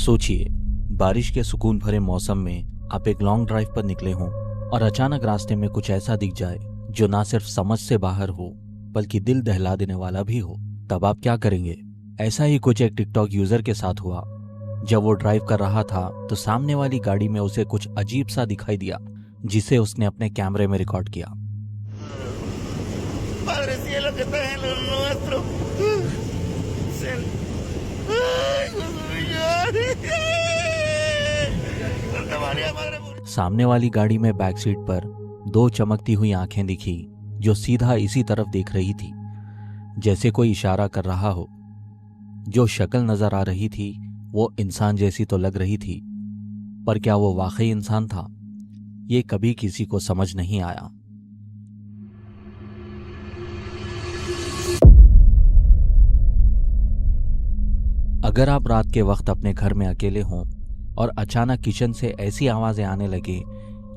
सोचिए, बारिश के सुकून भरे मौसम में आप एक लॉन्ग ड्राइव पर निकले हों और अचानक रास्ते में कुछ ऐसा दिख जाए जो ना सिर्फ समझ से बाहर हो बल्कि दिल दहला देने वाला भी हो। तब आप क्या करेंगे? ऐसा ही कुछ एक टिकटॉक यूजर के साथ हुआ। जब वो ड्राइव कर रहा था तो सामने वाली गाड़ी में उसे कुछ अजीब सा दिखाई दिया, जिसे उसने अपने कैमरे में रिकॉर्ड किया। Padre cielo que estás en lo nuestro. Ay, Dios mío. Santa María, Madre Purísima. सामने वाली गाड़ी में बैक सीट पर दो चमकती हुई आंखें दिखी जो सीधा इसी तरफ देख रही थी, जैसे कोई इशारा कर रहा हो। जो शक्ल नजर आ रही थी वो इंसान जैसी तो लग रही थी, पर क्या वो वाकई इंसान था? ये कभी किसी को समझ नहीं आया। अगर आप रात के वक्त अपने घर में अकेले हों और अचानक किचन से ऐसी आवाजें आने लगे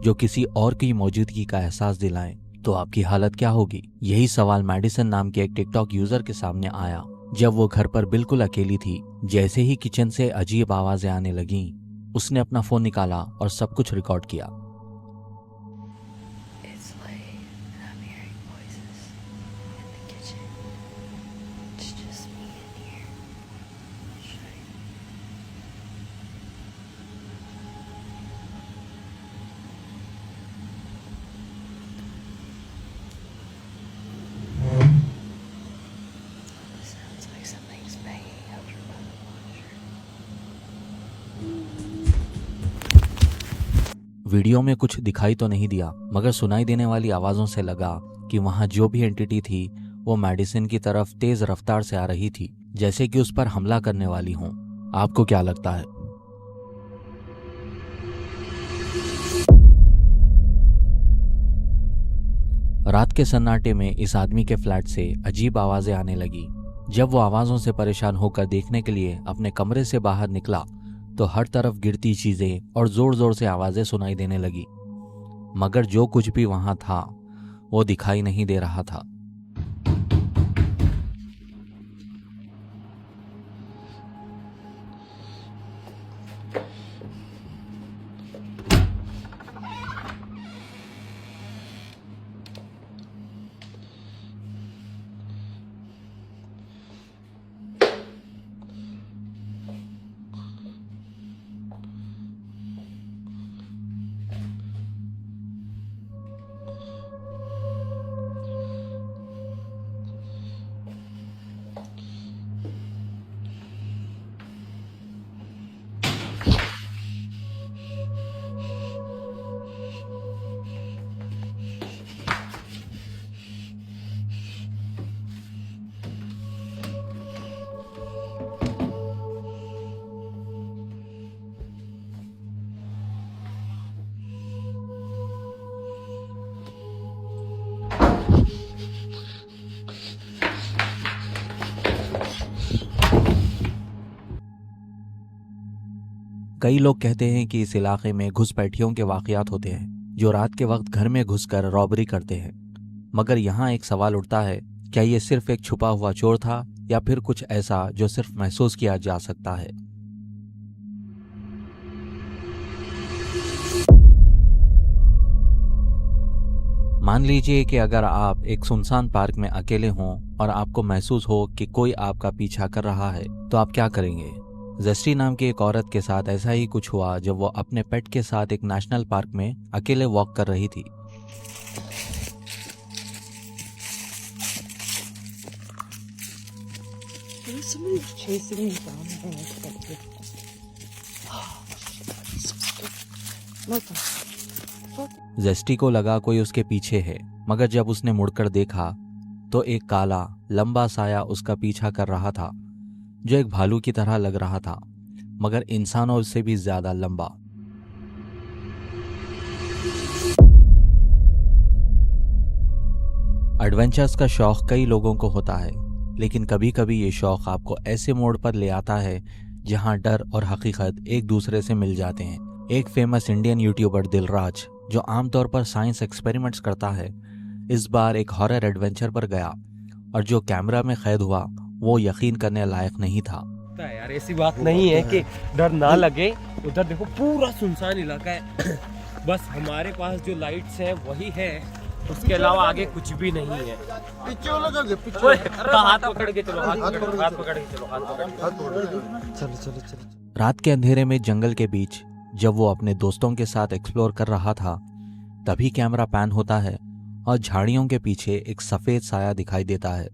जो किसी और की मौजूदगी का एहसास दिलाएं, तो आपकी हालत क्या होगी? यही सवाल मैडिसन नाम के एक टिकटॉक यूजर के सामने आया जब वो घर पर बिल्कुल अकेली थी। जैसे ही किचन से अजीब आवाजें आने लगीं, उसने अपना फोन निकाला और सब कुछ रिकॉर्ड किया। It's late and I'm hearing voices in the kitchen. It's just me in here. Should I? This sounds like something's banging over by the washer. Video में कुछ दिखाई तो नहीं दिया, मगर सुनाई देने वाली आवाजों से लगा कि वहां जो भी एंटिटी थी वो मेडिसिन की तरफ तेज रफ्तार से आ रही थी, जैसे कि उस पर हमला करने वाली हो। आपको क्या लगता है? रात के सन्नाटे में इस आदमी के फ्लैट से अजीब आवाजें आने लगी। जब वो आवाजों से परेशान होकर देखने के लिए अपने कमरे से बाहर निकला तो हर तरफ गिरती चीजें और जोर जोर से आवाजें सुनाई देने लगी, मगर जो कुछ भी वहां था वो दिखाई नहीं दे रहा था। कई लोग कहते हैं कि इस इलाके में घुसपैठियों के वाकयात होते हैं जो रात के वक्त घर में घुसकर रॉबरी करते हैं। मगर यहाँ एक सवाल उठता है, क्या ये सिर्फ एक छुपा हुआ चोर था या फिर कुछ ऐसा जो सिर्फ महसूस किया जा सकता है? मान लीजिए कि अगर आप एक सुनसान पार्क में अकेले हों और आपको महसूस हो कि कोई आपका पीछा कर रहा है, तो आप क्या करेंगे? जेस्टी नाम की एक औरत के साथ ऐसा ही कुछ हुआ जब वो अपने पेट के साथ एक नेशनल पार्क में अकेले वॉक कर रही थी। Somebody's chasing me down there. What the fuck? Zesty को लगा कोई उसके पीछे है, मगर जब उसने मुड़कर देखा तो एक काला लंबा साया उसका पीछा कर रहा था, जो एक भालू की तरह लग रहा था, मगर इंसानों से भी ज्यादा लंबा। एडवेंचर्स का शौक कई लोगों को होता है, लेकिन कभी कभी ये शौक आपको ऐसे मोड़ पर ले आता है जहां डर और हकीकत एक दूसरे से मिल जाते हैं। एक फेमस इंडियन यूट्यूबर दिलराज, जो आमतौर पर साइंस एक्सपेरिमेंट्स करता है, इस बार एक हॉरर एडवेंचर पर गया और जो कैमरा में कैद हुआ वो यकीन करने लायक नहीं था। लगता है यार, ऐसी बात नहीं है कि डर ना लगे। उधर देखो पूरा सुनसान इलाका है, बस हमारे पास जो लाइट्स हैं वही है, उसके अलावा आगे कुछ भी नहीं है। पीछे वाला कर दे, पीछे ओए, हाथ पकड़ के चलो, हाथ पकड़ के चलो, हाथ पकड़ के चलो। रात के अंधेरे में जंगल के बीच जब वो अपने दोस्तों के साथ एक्सप्लोर कर रहा था, तभी कैमरा पैन होता है और झाड़ियों के पीछे एक सफेद साया दिखाई देता है,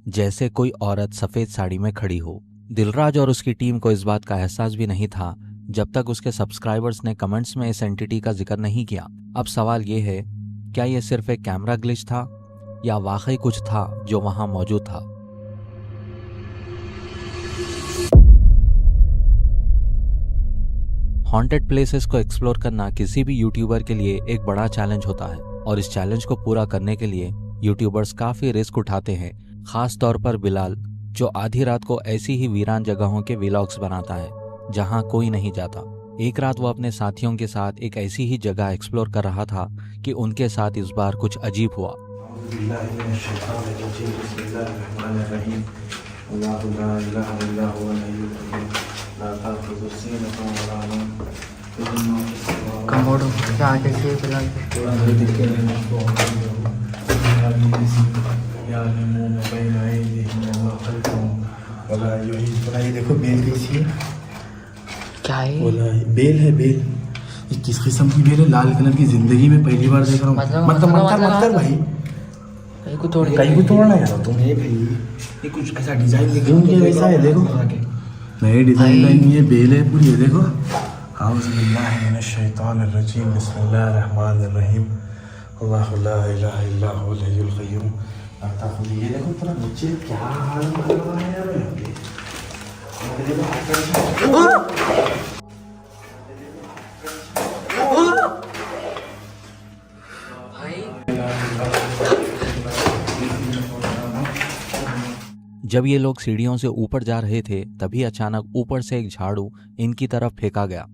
जैसे कोई औरत सफेद साड़ी में खड़ी हो। दिलराज और उसकी टीम को इस बात का एहसास भी नहीं था जब तक उसके सब्सक्राइबर्स ने कमेंट्स में इस एंटिटी का जिक्र नहीं किया। अब सवाल ये है, क्या ये सिर्फ एक कैमरा ग्लिच था या वाकई कुछ था जो वहां मौजूद था? हॉन्टेड प्लेसेस को एक्सप्लोर करना किसी भी यूट्यूबर के लिए एक बड़ा चैलेंज होता है, और इस चैलेंज को पूरा करने के लिए यूट्यूबर्स काफी रिस्क उठाते हैं। खास तौर पर बिलाल, जो आधी रात को ऐसी ही वीरान जगहों के व्लॉग्स बनाता है जहां कोई नहीं जाता। एक रात वो अपने साथियों के साथ एक ऐसी ही जगह एक्सप्लोर कर रहा था कि उनके साथ इस बार कुछ अजीब हुआ। कमोडो क्या आगे से फिलहाल ये देखो बेल कैसी है, क्या है? बोला बेल है, बेल ये किस किस्म की बेल है? लाल कलर की, जिंदगी में पहली बार देख रहा हूँ। मतलब मत कर भाई, कहीं को तोड़ कहीं को तोड़ना यार तुम। ये भाई ये कुछ ऐसा डिजाइन देखो, ये वैसा है, देखो नए डिजाइन लाइन ये बेल है पूरी, ये देखो। औज़ुबिल्लाहि मिनश्शैतानिर्रजीम, बिस्मिल्लाहिर्रहमानिर्रहीम, अल्लाहु ला इलाहा इल्ला हुवल हय्युल क़य्यूम। ये देखो पूरा नीचे क्या हाल लगा है यार यहाँ पे। जब ये लोग सीढ़ियों से ऊपर जा रहे थे, तभी अचानक ऊपर से एक झाड़ू इनकी तरफ फेंका गया।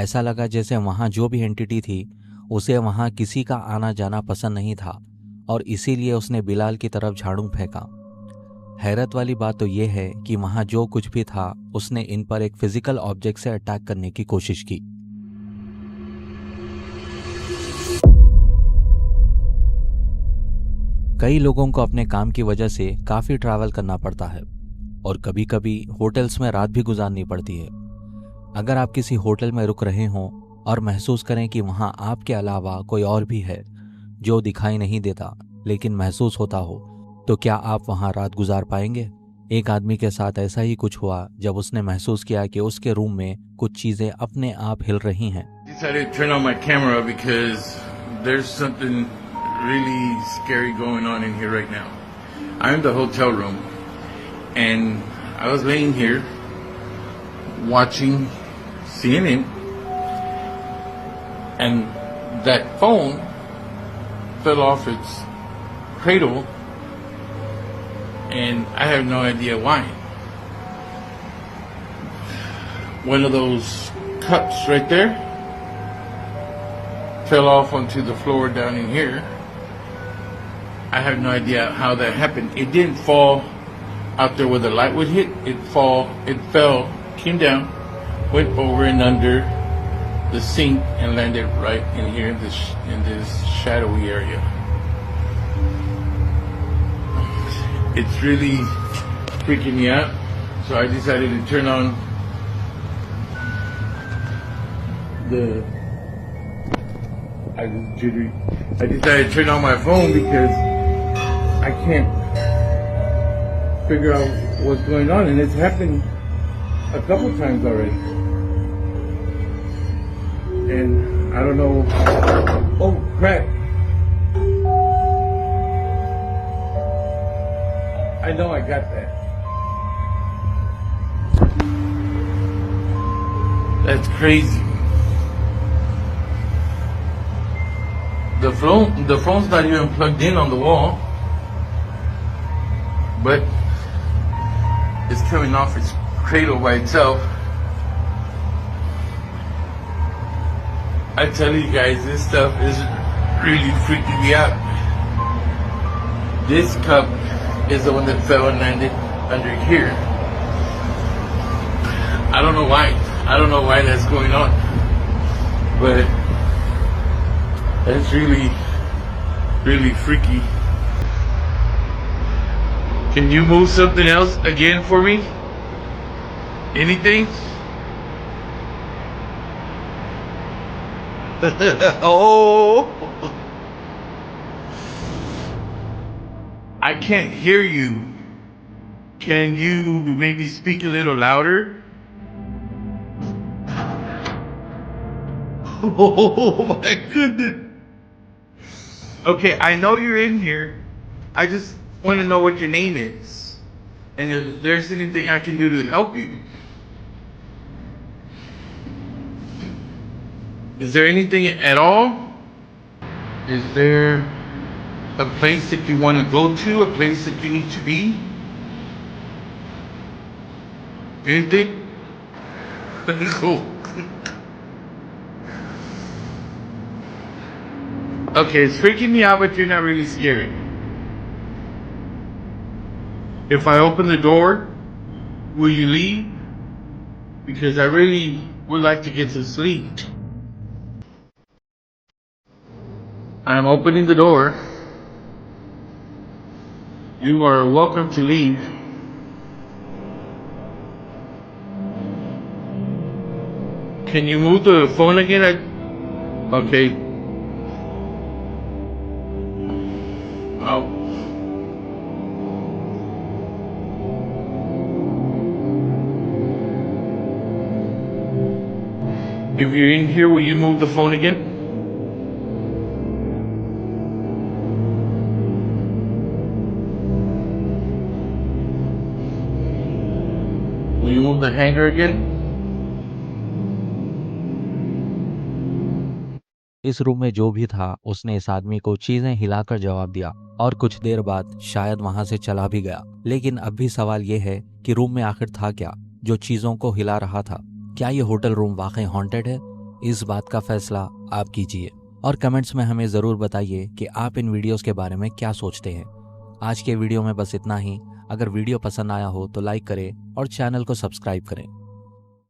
ऐसा लगा जैसे वहां जो भी एंटिटी थी उसे वहां किसी का आना जाना पसंद नहीं था, और इसीलिए उसने बिलाल की तरफ झाड़ू फेंका। हैरत वाली बात तो यह है कि वहां जो कुछ भी था उसने इन पर एक फिजिकल ऑब्जेक्ट से अटैक करने की कोशिश की। कई लोगों को अपने काम की वजह से काफी ट्रैवल करना पड़ता है और कभी कभी होटल्स में रात भी गुजारनी पड़ती है। अगर आप किसी होटल में रुक रहे हों और महसूस करें कि वहां आपके अलावा कोई और भी है जो दिखाई नहीं देता लेकिन महसूस होता हो, तो क्या आप वहां रात गुजार पाएंगे? एक आदमी के साथ ऐसा ही कुछ हुआ जब उसने महसूस किया कि उसके रूम में कुछ चीजें अपने आप हिल रही हैं। Decided to turn on my camera because there's something really scary going on in here right now. I'm in the hotel room and I was laying here watching CNN and that phone fell off its cradle and I have no idea why. One of those cups right there fell off onto the floor down in here. I have no idea how that happened. It didn't fall out there where the light would hit. It fell, came down, went over and under the sink and landed right in here in this shadowy area. It's really freaking me out. So I decided to turn on I decided to turn on my phone because I can't figure out what's going on, and it's happened a couple times already. And I don't know. Oh crap! I know I got that. That's crazy. The phone's not even plugged in on the wall, but it's coming off its cradle by itself. I tell you guys, this stuff is really freaking me out. This cup is the one that fell and landed under here. I don't know why. I don't know why that's going on. But that's really, really freaky. Can you move something else again for me? Anything? Oh! I can't hear you. Can you maybe speak a little louder? Oh my goodness. Okay, I know you're in here. I just want to know what your name is. And if there's anything I can do to help you. Is there anything at all? Is there a place that you want to go to? A place that you need to be? Anything? Cool. Okay, it's freaking me out, but you're not really scary. If I open the door, will you leave? Because I really would like to get to sleep. I'm opening the door. You are welcome to leave. Can you move the phone again? Okay. Oh. If you're in here, will you move the phone again? Will you move the hanger again? इस room में जो भी था उसने इस आदमी को चीजें हिलाकर जवाब दिया और कुछ देर बाद शायद वहां से चला भी गया। लेकिन अब भी सवाल ये है कि रूम में आखिर था क्या जो चीजों को हिला रहा था। क्या ये होटल रूम वाकई हॉन्टेड है? इस बात का फैसला आप कीजिए और कमेंट्स में हमें जरूर बताइए कि आप इन वीडियोस के बारे में क्या सोचते हैं। आज के वीडियो में बस इतना ही। अगर वीडियो पसंद आया हो तो लाइक करें और चैनल को सब्सक्राइब करें।